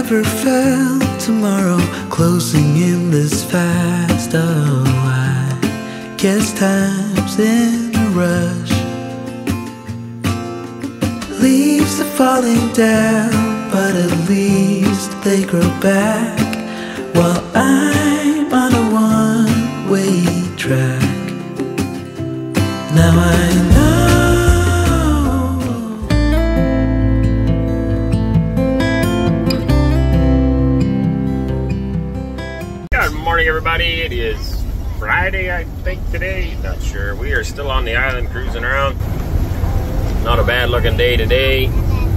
never felt tomorrow closing in this fast. Oh, I guess time's in a rush. Leaves are falling down, but at least they grow back, while I'm on a one-way track. Now I know. Good morning, everybody. It is Friday, I think, today. Not sure. We are still on the island cruising around. Not a bad looking day today.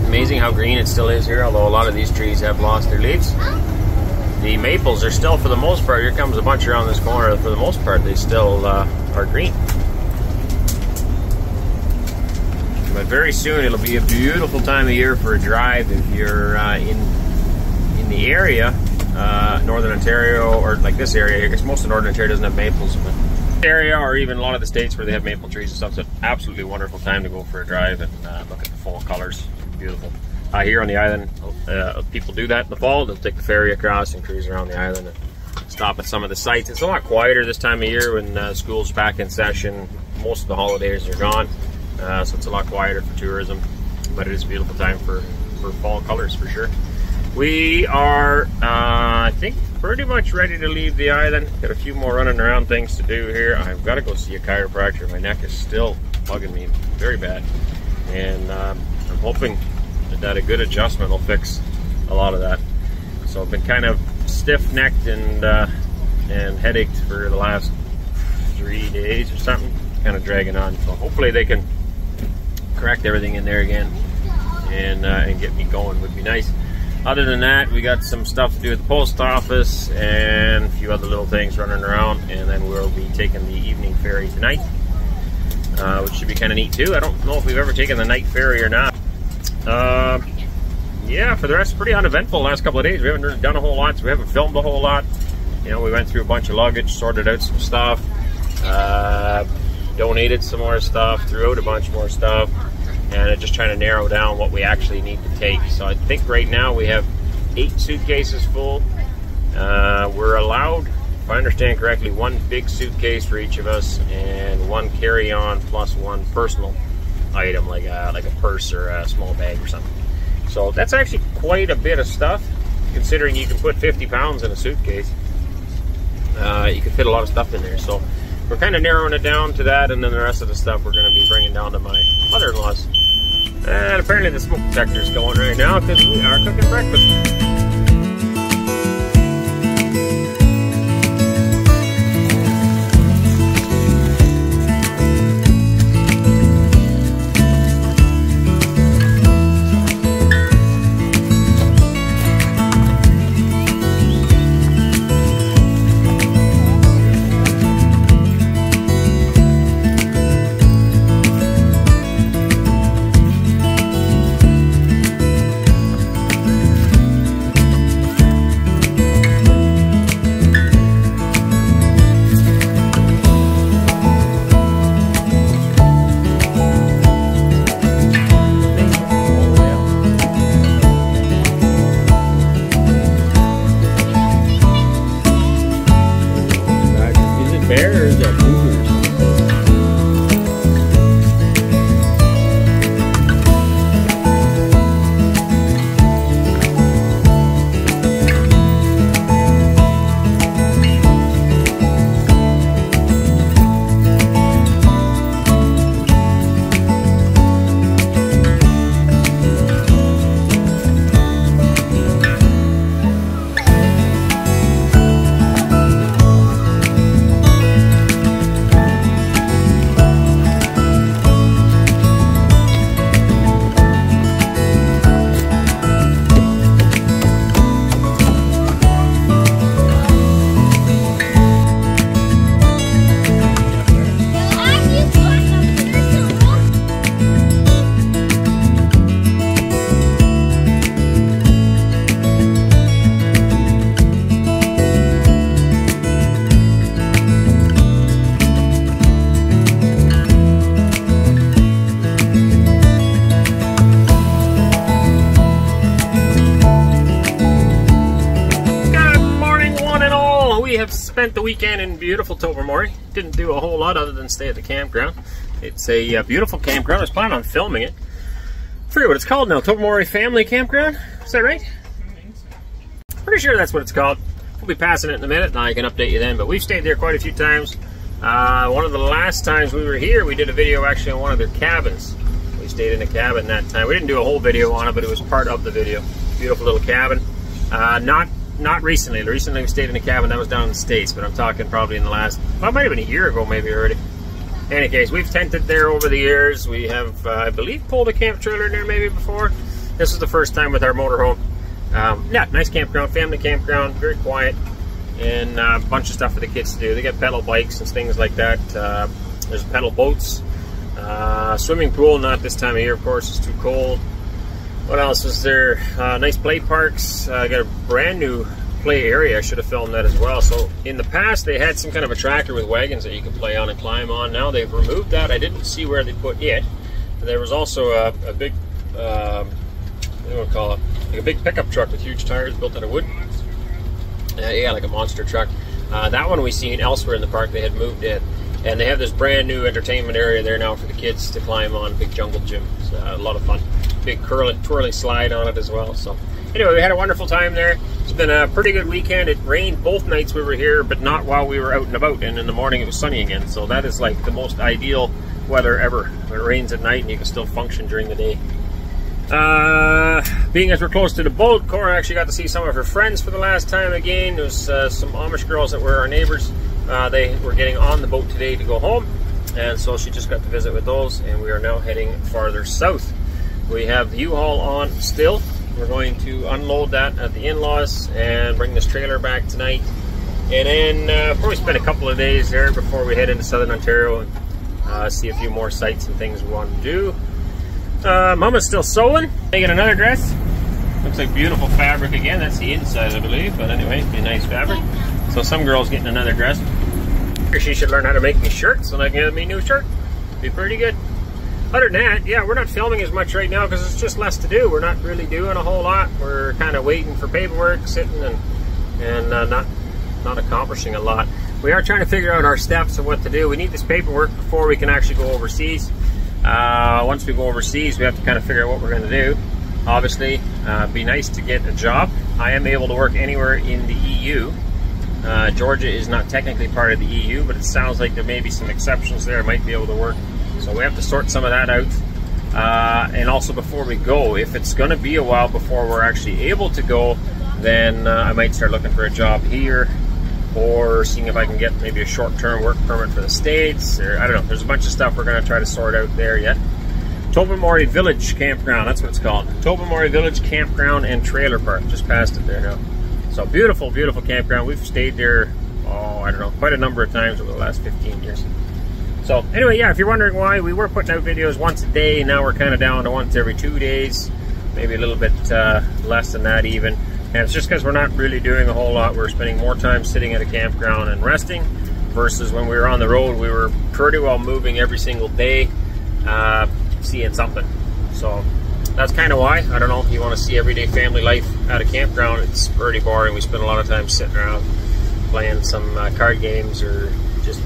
Amazing how green it still is here, although a lot of these trees have lost their leaves. The maples are still, for the most part, here comes a bunch around this corner. For the most part, they still are green. But very soon it'll be a beautiful time of year for a drive if you're in the area, Northern Ontario, or like this area. I guess most of Northern Ontario doesn't have maples, but this area, or even a lot of the states where they have maple trees and stuff, it's an absolutely wonderful time to go for a drive and look at the fall colors. Beautiful. Here on the island, people do that in the fall. They'll take the ferry across and cruise around the island and stop at some of the sites. It's a lot quieter this time of year when school's back in session. Most of the holidays are gone. So it's a lot quieter for tourism, but it is a beautiful time for fall colors for sure. We are, I think, pretty much ready to leave the island. Got a few more running around things to do here. I've got to go see a chiropractor. My neck is still bugging me very bad, and I'm hoping that a good adjustment will fix a lot of that. So I've been kind of stiff-necked and headaches for the last 3 days or something, kind of dragging on. So hopefully they can correct everything in there again and get me going would be nice. Other than that, we got some stuff to do at the post office and a few other little things running around, and then we'll be taking the evening ferry tonight, which should be kind of neat too. I don't know if we've ever taken the night ferry or not. Yeah, for the rest, pretty uneventful the last couple of days. We haven't done a whole lot, so we haven't filmed a whole lot. You know, we went through a bunch of luggage, sorted out some stuff, donated some more stuff, threw out a bunch more stuff, and just trying to narrow down what we actually need to take. So I think right now we have 8 suitcases full. We're allowed, if I understand correctly, 1 big suitcase for each of us and 1 carry-on plus 1 personal item, like a purse or a small bag or something. So that's actually quite a bit of stuff, considering you can put 50 pounds in a suitcase. You can fit a lot of stuff in there. So we're kind of narrowing it down to that, and then the rest of the stuff we're going to be bringing down to my mother-in-law's. And apparently the smoke detector is going right now because we are cooking breakfast. we have spent the weekend in beautiful Tobermory. Didn't do a whole lot other than stay at the campground. It's a beautiful campground. I was planning on filming it. I forget what it's called now. Tobermory Family Campground? Is that right? Pretty sure that's what it's called. We'll be passing it in a minute, and I can update you then. But we've stayed there quite a few times. One of the last times we were here, we did a video actually on one of their cabins. We stayed in a cabin that time. We didn't do a whole video on it, but it was part of the video. Beautiful little cabin. Not recently. Recently we stayed in a cabin that was down in the States, but I'm talking probably in the last, well, it might have been a year ago maybe already. In any case, we've tented there over the years. We have, I believe, pulled a camp trailer in there maybe before. This is the first time with our motorhome. Yeah, nice campground, family campground, very quiet, and a bunch of stuff for the kids to do. They got pedal bikes and things like that. There's pedal boats, swimming pool, not this time of year, of course, it's too cold. What else is there? Nice play parks. Got a brand new play area. I should have filmed that as well. So in the past they had some kind of a tractor with wagons that you could play on and climb on. Now they've removed that. I didn't see where they put it. And there was also a big, what do you call it? Like a big pickup truck with huge tires built out of wood. Yeah, like a monster truck. That one we seen elsewhere in the park. They had moved it. And they have this brand new entertainment area there now for the kids to climb on. Big jungle gym. It's a lot of fun. Big twirly slide on it as well. So anyway, we had a wonderful time there. It's been a pretty good weekend. It rained both nights we were here, but not while we were out and about. And in the morning it was sunny again. So that is like the most ideal weather ever. When it rains at night and you can still function during the day. Being as we're close to the boat, Cora actually got to see some of her friends for the last time again. There was some Amish girls that were our neighbors. They were getting on the boat today to go home, and so she just got to visit with those, and we are now heading farther south. We have the U-Haul on still. We're going to unload that at the in-laws and bring this trailer back tonight, and then probably spend a couple of days there before we head into southern Ontario and see a few more sites and things we want to do. Mama's still sewing, making another dress. Looks like beautiful fabric again. That's the inside, I believe, but anyway, it'd be nice fabric. So some girl's getting another dress. She should learn how to make me shirts, and I can get me a new shirt. Be pretty good. Other than that, yeah, we're not filming as much right now because it's just less to do. We're not really doing a whole lot. We're kind of waiting for paperwork, sitting and not accomplishing a lot. We are trying to figure out our steps of what to do. We need this paperwork before we can actually go overseas. Once we go overseas, we have to kind of figure out what we're going to do. Obviously, it'd be nice to get a job. I am able to work anywhere in the EU. Georgia is not technically part of the EU, but it sounds like there may be some exceptions there. I might be able to work. So we have to sort some of that out. And also before we go, if it's going to be a while before we're actually able to go, then I might start looking for a job here, or seeing if I can get maybe a short-term work permit for the States, or I don't know. There's a bunch of stuff we're going to try to sort out there yet. Tobermory Village Campground, that's what it's called. Tobermory Village Campground and Trailer Park. Just past it there now. So beautiful, beautiful campground. We've stayed there, oh, I don't know, quite a number of times over the last 15 years. So anyway, yeah, if you're wondering why, we were putting out videos once a day. Now we're kind of down to once every 2 days, maybe a little bit less than that even. And it's just because we're not really doing a whole lot. We're spending more time sitting at a campground and resting versus when we were on the road, we were pretty well moving every single day, seeing something. So that's kind of why. I don't know if you want to see everyday family life at a campground. It's pretty boring. We spend a lot of time sitting around playing some card games or just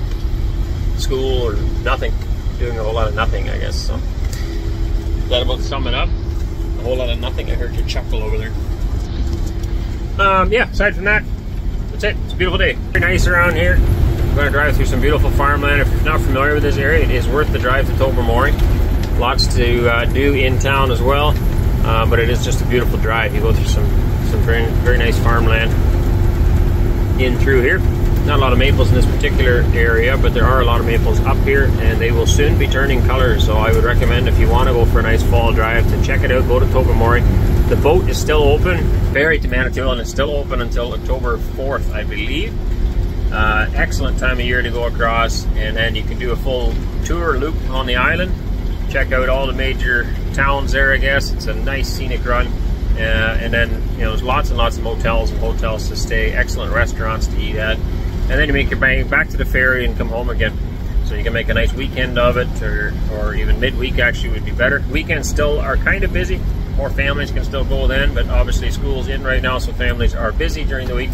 school or nothing. Doing a whole lot of nothing, I guess. So is that about sum it up? A whole lot of nothing. I heard you chuckle over there. Yeah, aside from that, that's it. It's a beautiful day. Very nice around here. I'm going to drive through some beautiful farmland. If you're not familiar with this area, it is worth the drive to Tobermory. Lots to do in town as well, but it is just a beautiful drive. You go through some very, very nice farmland in through here. Not a lot of maples in this particular area, but there are a lot of maples up here, and they will soon be turning colors. So I would recommend, if you want to go for a nice fall drive, to check it out. Go to Tobermory. The boat is still open, ferry to Manitoulin, and it's still open until October 4th, I believe. Excellent time of year to go across, and then you can do a full tour loop on the island. Check out all the major towns there, I guess. It's a nice scenic run. And then, you know, there's lots and lots of motels and hotels to stay, excellent restaurants to eat at. And then you make your way back to the ferry and come home again. So you can make a nice weekend of it, or even midweek actually would be better. Weekends still are kind of busy. More families can still go then, but obviously school's in right now, so families are busy during the week.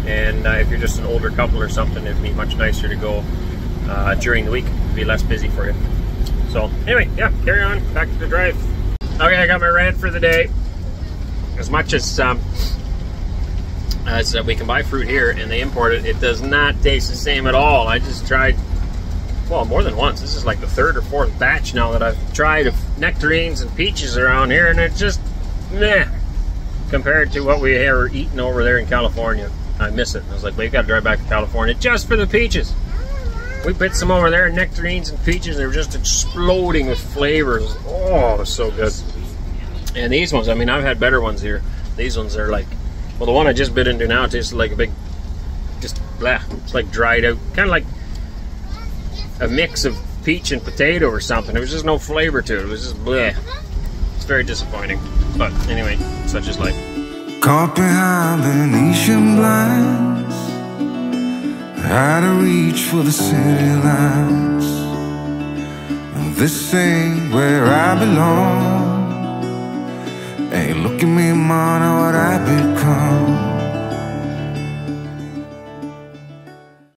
And if you're just an older couple or something, it'd be much nicer to go during the week. It'd be less busy for you. So anyway, yeah, carry on, back to the drive. Okay, I got my rant for the day. As much as we can buy fruit here and they import it, it does not taste the same at all. I just tried, well, more than once. This is like the third or fourth batch now that I've tried of nectarines and peaches around here, and it's just meh compared to what we were eating over there in California. I miss it. I was like, well, you gotta drive back to California just for the peaches. We picked some over there, nectarines and peaches. They were just exploding with flavors. Oh, it was so good. And these ones, I mean, I've had better ones here. These ones are like, well, the one I just bit into now tastes like a big, just blah. It's like dried out, kind of like a mix of peach and potato or something. There was just no flavor to it. It was just blah. It's very disappointing. But anyway, such is life. Caught behind Venetian blinds, out of reach for the city lights. This ain't where I belong.